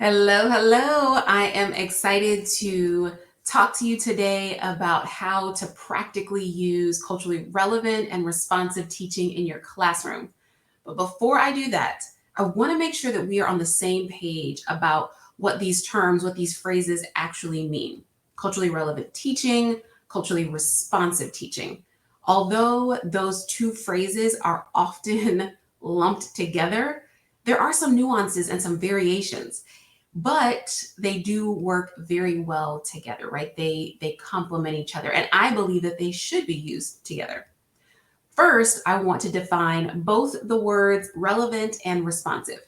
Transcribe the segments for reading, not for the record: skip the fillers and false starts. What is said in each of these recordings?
Hello, hello. I am excited to talk to you today about how to practically use culturally relevant and responsive teaching in your classroom. But before I do that, I want to make sure that we are on the same page about what these terms, what these phrases actually mean. Culturally relevant teaching, culturally responsive teaching. Although those two phrases are often lumped together, there are some nuances and some variations, but they do work very well together, right? They complement each other, and I believe that they should be used together. First, I want to define both the words relevant and responsive.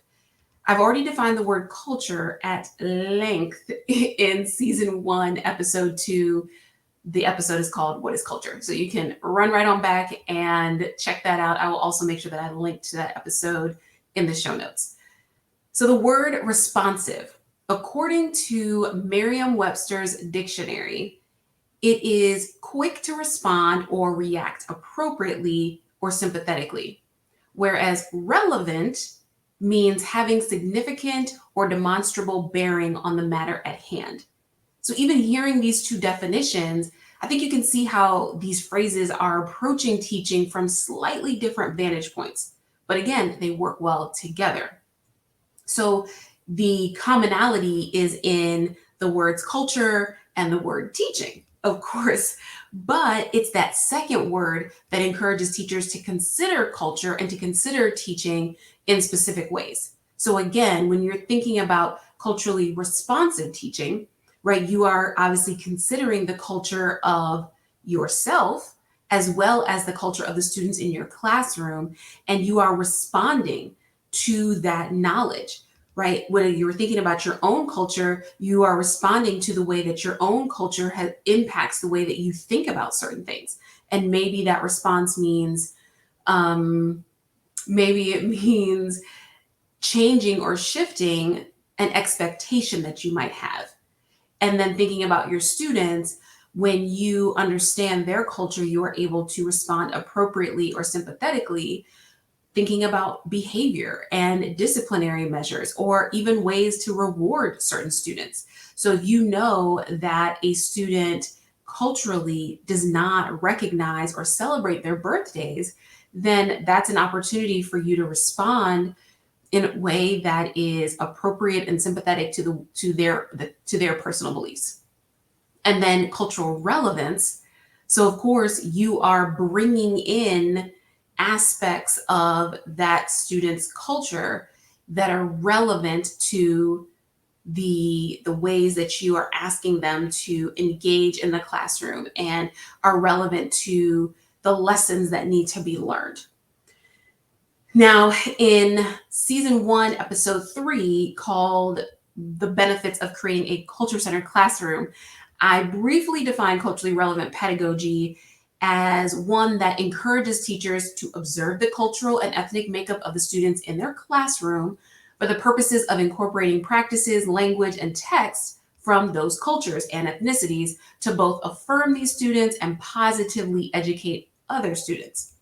I've already defined the word culture at length in season 1, episode 2. The episode is called What is Culture? So you can run right on back and check that out. I will also make sure that I link to that episode in the show notes. So the word responsive, according to Merriam-Webster's dictionary, it is quick to respond or react appropriately or sympathetically, whereas relevant means having significant or demonstrable bearing on the matter at hand. So even hearing these two definitions, I think you can see how these phrases are approaching teaching from slightly different vantage points. But again, they work well together. So the commonality is in the words culture and the word teaching, of course, but it's that second word that encourages teachers to consider culture and to consider teaching in specific ways. So again, when you're thinking about culturally responsive teaching, right, you are obviously considering the culture of yourself as well as the culture of the students in your classroom, and you are responding to that knowledge, right? When you're thinking about your own culture, you are responding to the way that your own culture impacts the way that you think about certain things. And maybe that response means, maybe it means changing or shifting an expectation that you might have. And then thinking about your students, when you understand their culture, you are able to respond appropriately or sympathetically, thinking about behavior and disciplinary measures, or even ways to reward certain students. So if you know that a student culturally does not recognize or celebrate their birthdays, then that's an opportunity for you to respond in a way that is appropriate and sympathetic to their personal beliefs. And then cultural relevance. So of course you are bringing in aspects of that student's culture that are relevant to the ways that you are asking them to engage in the classroom and are relevant to the lessons that need to be learned. Now, in season 1, episode 3, called The Benefits of Creating a Culture-Centered Classroom, I briefly defined culturally relevant pedagogy as one that encourages teachers to observe the cultural and ethnic makeup of the students in their classroom for the purposes of incorporating practices, language, and text from those cultures and ethnicities to both affirm these students and positively educate other students.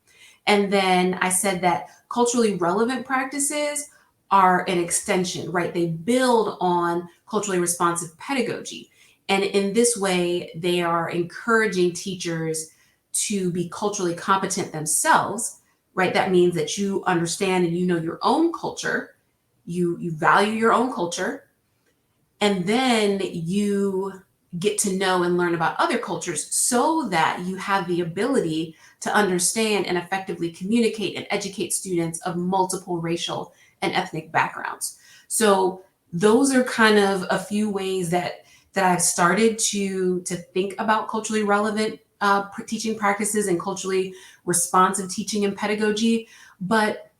And then I said that culturally relevant practices are an extension, right? They build on culturally responsive pedagogy. And in this way, they are encouraging teachers to be culturally competent themselves, right? That means that you understand and you know your own culture, you value your own culture, and then you get to know and learn about other cultures so that you have the ability to understand and effectively communicate and educate students of multiple racial and ethnic backgrounds. So those are kind of a few ways that I've started to think about culturally relevant teaching practices and culturally responsive teaching and pedagogy. But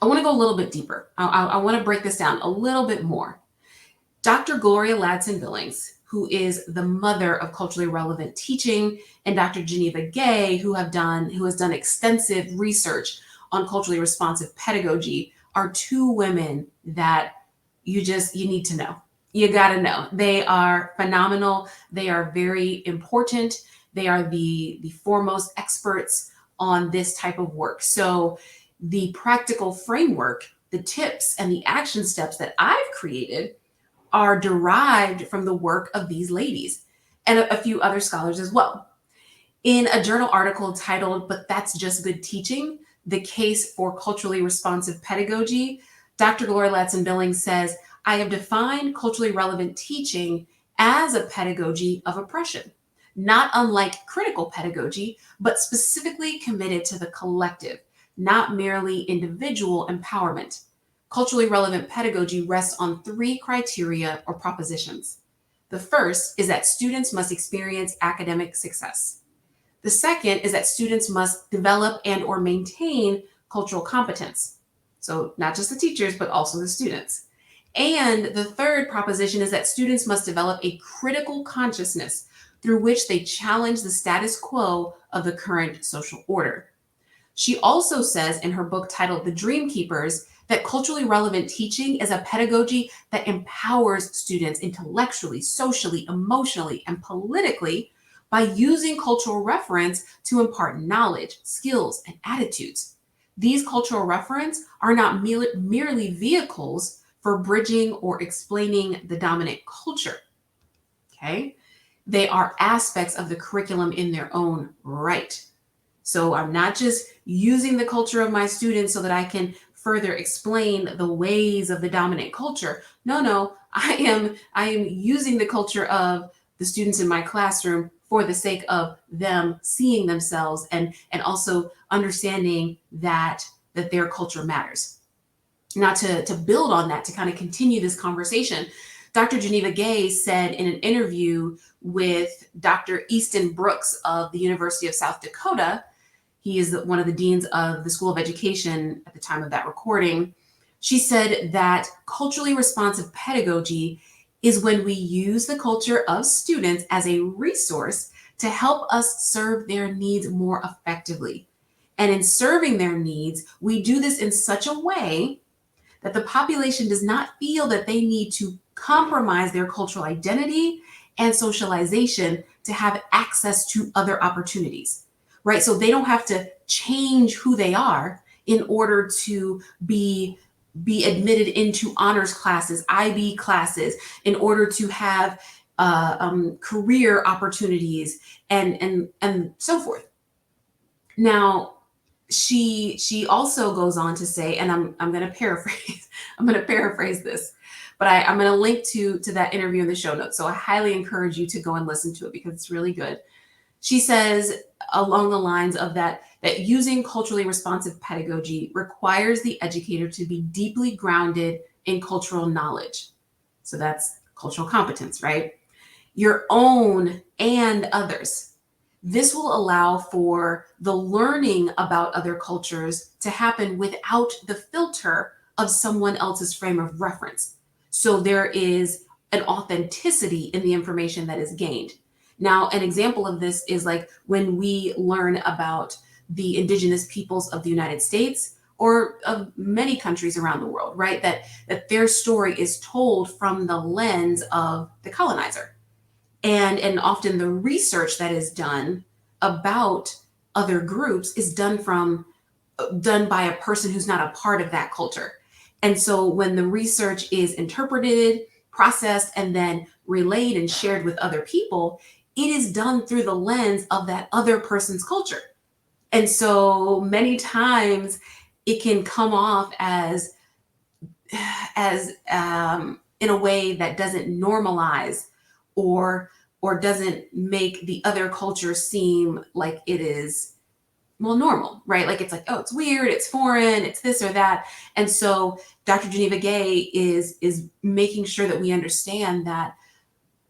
I want to go a little bit deeper. I want to break this down a little bit more. Dr. Gloria Ladson Billings, who is the mother of culturally relevant teaching, and Dr. Geneva Gay, who has done extensive research on culturally responsive pedagogy, are two women that you need to know. You got to know. They are phenomenal. They are very important. They are the foremost experts on this type of work. So the practical framework, the tips and the action steps that I've created are derived from the work of these ladies and a few other scholars as well. In a journal article titled, "But That's Just Good Teaching: The Case for Culturally Responsive Pedagogy," Dr. Gloria Ladson Billings says, "I have defined culturally relevant teaching as a pedagogy of oppression, not unlike critical pedagogy, but specifically committed to the collective, not merely individual empowerment. Culturally relevant pedagogy rests on three criteria or propositions. The first is that students must experience academic success. The second is that students must develop and or maintain cultural competence. So not just the teachers, but also the students. And the third proposition is that students must develop a critical consciousness through which they challenge the status quo of the current social order." She also says in her book titled The Dream Keepers that culturally relevant teaching is a pedagogy that empowers students intellectually, socially, emotionally, and politically by using cultural reference to impart knowledge, skills, and attitudes. These cultural reference are not merely vehicles for bridging or explaining the dominant culture. Okay? They are aspects of the curriculum in their own right. So I'm not just using the culture of my students so that I can further explain the ways of the dominant culture. No, I am using the culture of the students in my classroom for the sake of them seeing themselves and also understanding that their culture matters. Now, to build on that, to kind of continue this conversation, Dr. Geneva Gay said in an interview with Dr. Easton Brooks of the University of South Dakota, he is one of the deans of the School of Education at the time of that recording. She said that culturally responsive pedagogy is when we use the culture of students as a resource to help us serve their needs more effectively. And in serving their needs, we do this in such a way that the population does not feel that they need to compromise their cultural identity and socialization to have access to other opportunities, right? So they don't have to change who they are in order to be admitted into honors classes, IB classes, in order to have career opportunities and so forth. Now, she also goes on to say, and I'm going to paraphrase, I'm going to paraphrase this, but I'm going to link to that interview in the show notes. So I highly encourage you to go and listen to it because it's really good. She says along the lines of that using culturally responsive pedagogy requires the educator to be deeply grounded in cultural knowledge. So that's cultural competence, right? Your own and others. This will allow for the learning about other cultures to happen without the filter of someone else's frame of reference. So there is an authenticity in the information that is gained. Now, an example of this is like when we learn about the indigenous peoples of the United States or of many countries around the world, right? That their story is told from the lens of the colonizer. And often the research that is done about other groups is done by a person who's not a part of that culture. And so when the research is interpreted, processed, and then relayed and shared with other people, it is done through the lens of that other person's culture. And so many times it can come off as in a way that doesn't normalize or doesn't make the other culture seem like it is normal, right? Like it's like, oh, it's weird, it's foreign, it's this or that. And so Dr. Geneva Gay is making sure that we understand that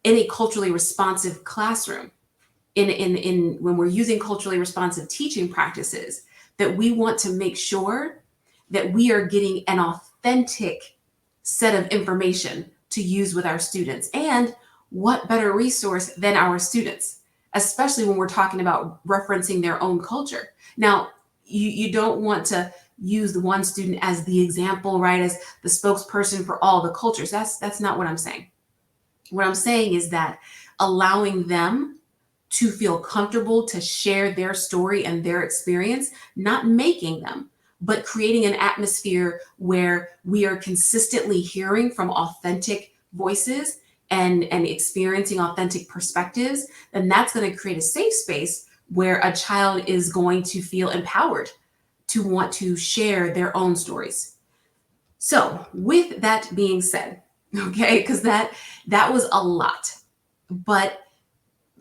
in a culturally responsive classroom, in when we're using culturally responsive teaching practices, that we want to make sure that we are getting an authentic set of information to use with our students. And what better resource than our students, especially when we're talking about referencing their own culture. Now, you don't want to use the one student as the example, right, as the spokesperson for all the cultures. That's not what I'm saying. What I'm saying is that allowing them to feel comfortable to share their story and their experience, not making them, but creating an atmosphere where we are consistently hearing from authentic voices and experiencing authentic perspectives, then that's going to create a safe space where a child is going to feel empowered to want to share their own stories. So, with that being said, okay, because that was a lot, but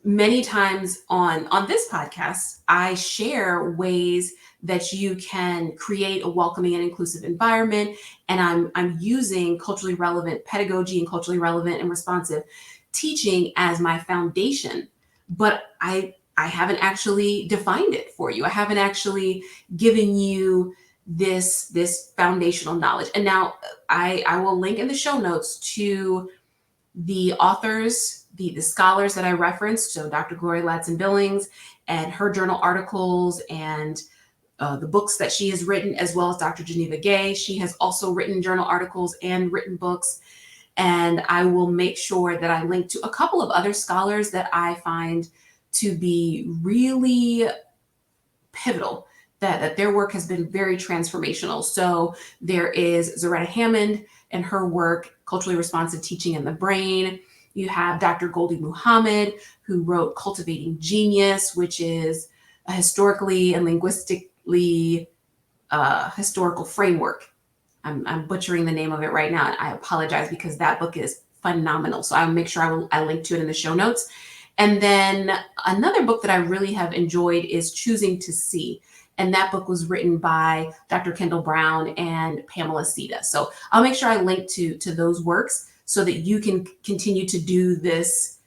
many times on this podcast, I share ways that you can create a welcoming and inclusive environment, and I'm using culturally relevant pedagogy and culturally relevant and responsive teaching as my foundation. But I haven't actually defined it for you. I haven't actually given you this foundational knowledge. And now I will link in the show notes to the authors, the scholars that I referenced, so Dr. Gloria Ladson Billings and her journal articles and the books that she has written, as well as Dr. Geneva Gay. She has also written journal articles and written books. And I will make sure that I link to a couple of other scholars that I find to be really pivotal, that their work has been very transformational. So there is Zaretta Hammond and her work, Culturally Responsive Teaching in the Brain. You have Dr. Gholdy Muhammad, who wrote Cultivating Genius, which is a historically and linguistically historical framework. I'm butchering the name of it right now, and I apologize because that book is phenomenal. So I'll make sure I link to it in the show notes. And then another book that I really have enjoyed is Choosing to See. And that book was written by Dr. Kyndall Brown and Pamela Seda. So I'll make sure I link to those works so that you can continue to do this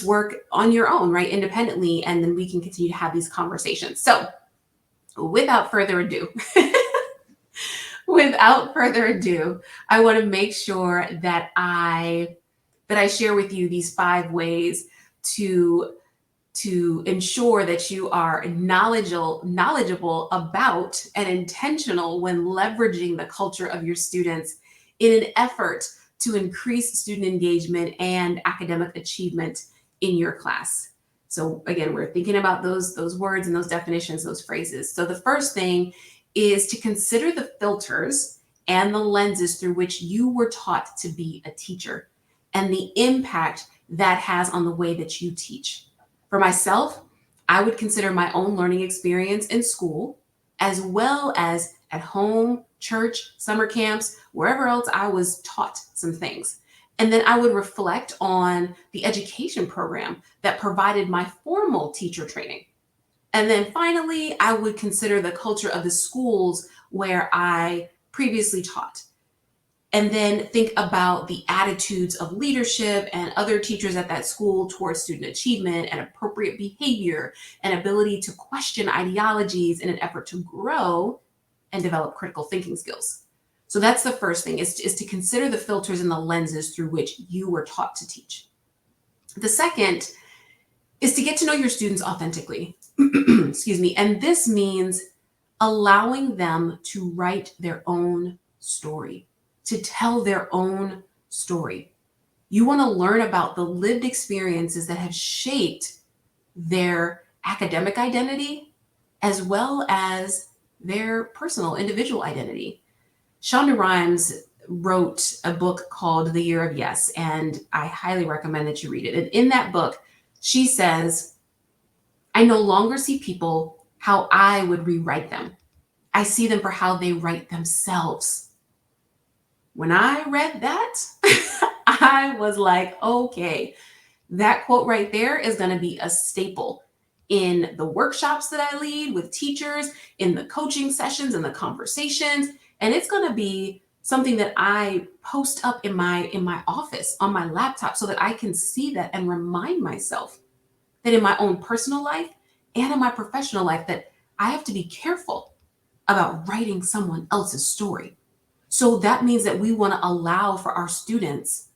work on your own, right? Independently. And then we can continue to have these conversations. So without further ado, I want to make sure that I share with you these 5 ways to ensure that you are knowledgeable about and intentional when leveraging the culture of your students in an effort to increase student engagement and academic achievement in your class. So again, we're thinking about those words and those definitions, those phrases. So the first thing is to consider the filters and the lenses through which you were taught to be a teacher and the impact that has on the way that you teach. For myself, I would consider my own learning experience in school, as well as at home, church, summer camps, wherever else I was taught some things. And then I would reflect on the education program that provided my formal teacher training. And then finally, I would consider the culture of the schools where I previously taught. And then think about the attitudes of leadership and other teachers at that school towards student achievement and appropriate behavior and ability to question ideologies in an effort to grow and develop critical thinking skills. So that's the first thing, is to consider the filters and the lenses through which you were taught to teach. The second is to get to know your students authentically. Excuse me. And this means allowing them to write their own story, to tell their own story. You want to learn about the lived experiences that have shaped their academic identity as well as their personal individual identity. Shonda Rhimes wrote a book called The Year of Yes, and I highly recommend that you read it. And in that book, she says, I no longer see people how I would rewrite them. I see them for how they write themselves. When I read that, I was like, okay, that quote right there is going to be a staple in the workshops that I lead with teachers, in the coaching sessions and the conversations. And it's going to be something that I post up in my office on my laptop so that I can see that and remind myself that in my own personal life and in my professional life that I have to be careful about writing someone else's story. So that means that we want to allow for our students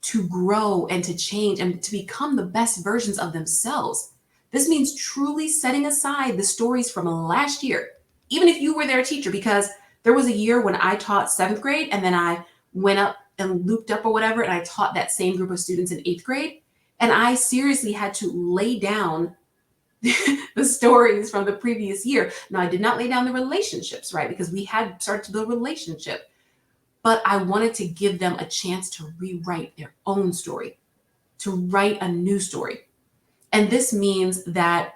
to grow and to change and to become the best versions of themselves. This means truly setting aside the stories from last year, even if you were their teacher, because there was a year when I taught 7th grade and then I went up and looped up or whatever, and I taught that same group of students in 8th grade. And I seriously had to lay down the stories from the previous year. Now, I did not lay down the relationships, right? Because we had started to build a relationship. but I wanted to give them a chance to rewrite their own story, to write a new story. And this means that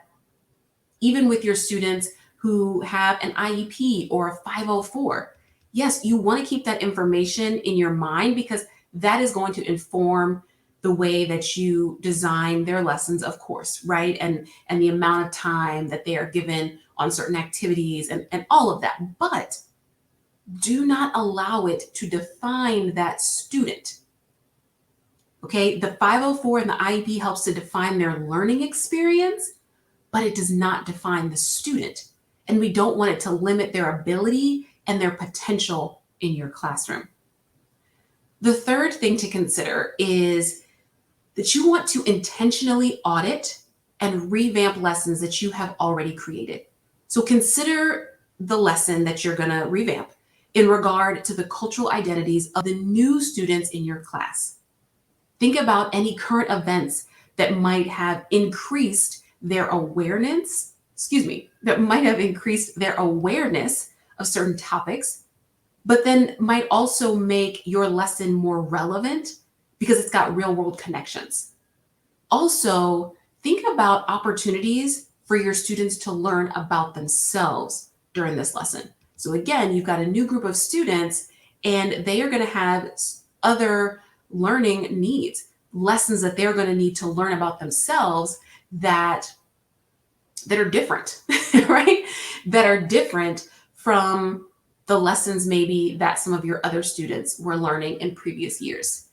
even with your students who have an IEP or a 504, yes, you want to keep that information in your mind because that is going to inform the way that you design their lessons, of course, right? And the amount of time that they are given on certain activities and all of that. But do not allow it to define that student. Okay, the 504 and the IEP helps to define their learning experience, but it does not define the student. And we don't want it to limit their ability and their potential in your classroom. The third thing to consider is that you want to intentionally audit and revamp lessons that you have already created. So consider the lesson that you're going to revamp in regard to the cultural identities of the new students in your class. Think about any current events that might have increased their awareness, that might have increased their awareness of certain topics, but then might also make your lesson more relevant because it's got real world connections. Also, think about opportunities for your students to learn about themselves during this lesson. So again, you've got a new group of students and they are going to have other learning needs, lessons that they're going to need to learn about themselves that are different, right? That are different from the lessons maybe that some of your other students were learning in previous years.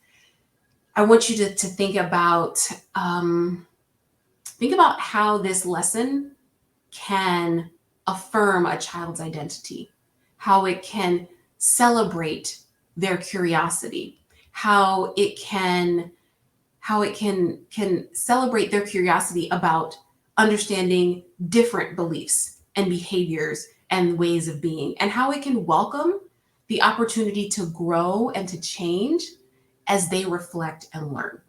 I want you to think about how this lesson can affirm a child's identity, how it can celebrate their curiosity, how it can celebrate their curiosity about understanding different beliefs and behaviors and ways of being, and how it can welcome the opportunity to grow and to change as they reflect and learn.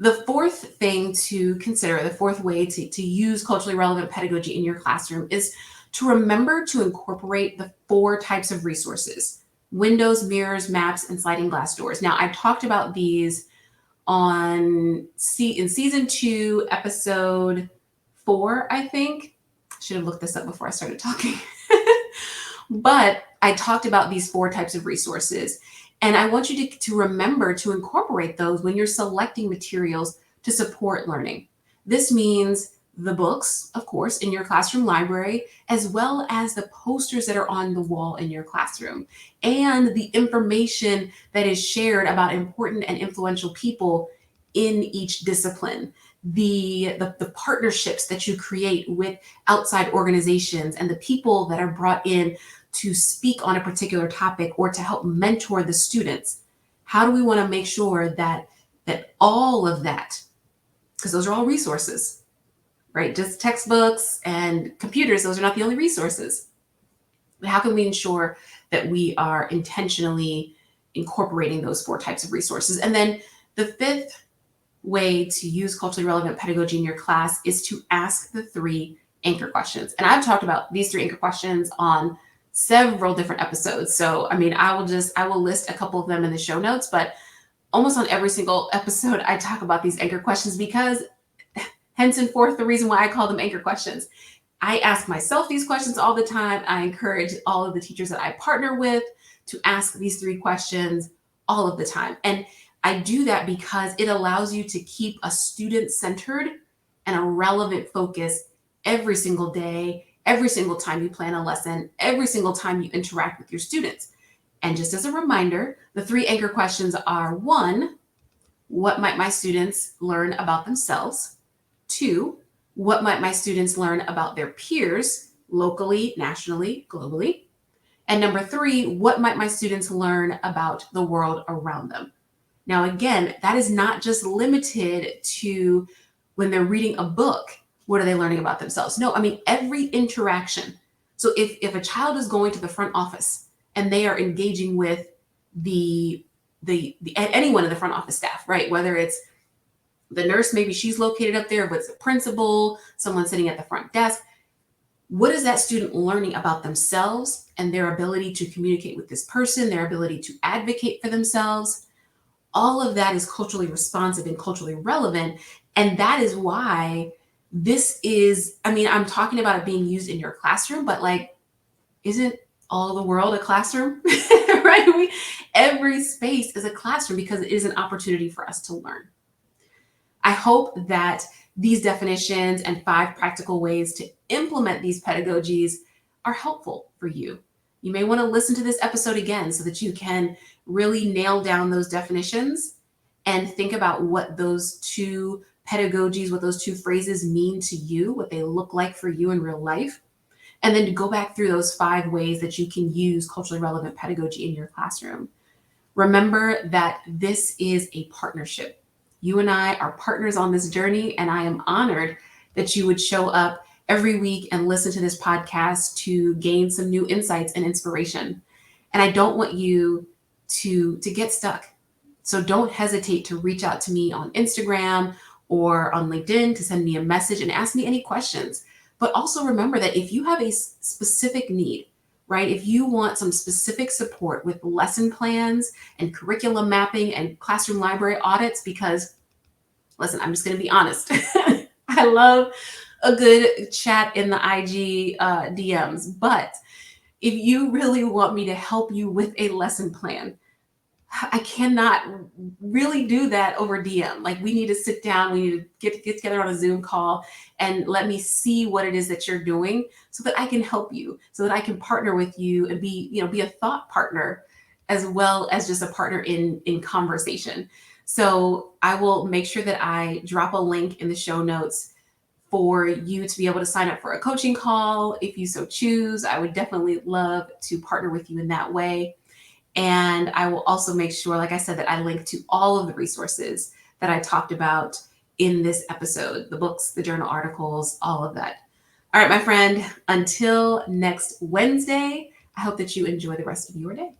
The fourth thing to consider, the fourth way to use culturally relevant pedagogy in your classroom is to remember to incorporate the 4 types of resources: windows, mirrors, maps, and sliding glass doors. Now, I talked about these in season 2, episode 4, I think. I should have looked this up before I started talking. But I talked about these 4 types of resources. And I want you to remember to incorporate those when you're selecting materials to support learning. This means the books, of course, in your classroom library, as well as the posters that are on the wall in your classroom, and the information that is shared about important and influential people in each discipline, the partnerships that you create with outside organizations and the people that are brought in to speak on a particular topic or to help mentor the students. How do we want to make sure that all of that, because those are all resources, right? Just textbooks and computers, those are not the only resources. But how can we ensure that we are intentionally incorporating those 4 types of resources? And then the 5th way to use culturally relevant pedagogy in your class is to ask the 3 anchor questions. And I've talked about these 3 anchor questions on several different episodes. So, I mean, I will list a couple of them in the show notes, but almost on every single episode, I talk about these anchor questions because henceforth, the reason why I call them anchor questions. I ask myself these questions all the time. I encourage all of the teachers that I partner with to ask these 3 questions all of the time. And I do that because it allows you to keep a student-centered and a relevant focus every single day, every single time you plan a lesson, every single time you interact with your students. And just as a reminder, the 3 anchor questions are: 1, what might my students learn about themselves? 2, what might my students learn about their peers, locally, nationally, globally? And number 3, what might my students learn about the world around them? Now, again, that is not just limited to when they're reading a book. What are they learning about themselves? No, I mean, every interaction. So if a child is going to the front office and they are engaging with the anyone in the front office staff, right? Whether it's the nurse, maybe she's located up there, but it's the principal, someone sitting at the front desk. What is that student learning about themselves and their ability to communicate with this person, their ability to advocate for themselves? All of that is culturally responsive and culturally relevant. And that is why this is, I mean, I'm talking about it being used in your classroom, but like, isn't all the world a classroom? Right? Every space is a classroom because it is an opportunity for us to learn. I hope that these definitions and 5 practical ways to implement these pedagogies are helpful for you. You may want to listen to this episode again so that you can really nail down those definitions and think about what those 2 pedagogies, what those 2 phrases mean to you, what they look like for you in real life. And then to go back through those 5 ways that you can use culturally relevant pedagogy in your classroom. Remember that this is a partnership. You and I are partners on this journey, and I am honored that you would show up every week and listen to this podcast to gain some new insights and inspiration. And I don't want you to get stuck. So don't hesitate to reach out to me on Instagram or on LinkedIn to send me a message and ask me any questions. But also remember that if you have a specific need, right? If you want some specific support with lesson plans and curriculum mapping and classroom library audits, because listen, I'm just going to be honest. I love a good chat in the IG DMs, but if you really want me to help you with a lesson plan, I cannot really do that over DM. Like we need to sit down, we need to get together on a Zoom call and let me see what it is that you're doing so that I can help you, so that I can partner with you and be a thought partner as well as just a partner in conversation. So I will make sure that I drop a link in the show notes for you to be able to sign up for a coaching call if you so choose. I would definitely love to partner with you in that way. And I will also make sure, like I said, that I link to all of the resources that I talked about in this episode, the books, the journal articles, all of that. All right, my friend, until next Wednesday, I hope that you enjoy the rest of your day.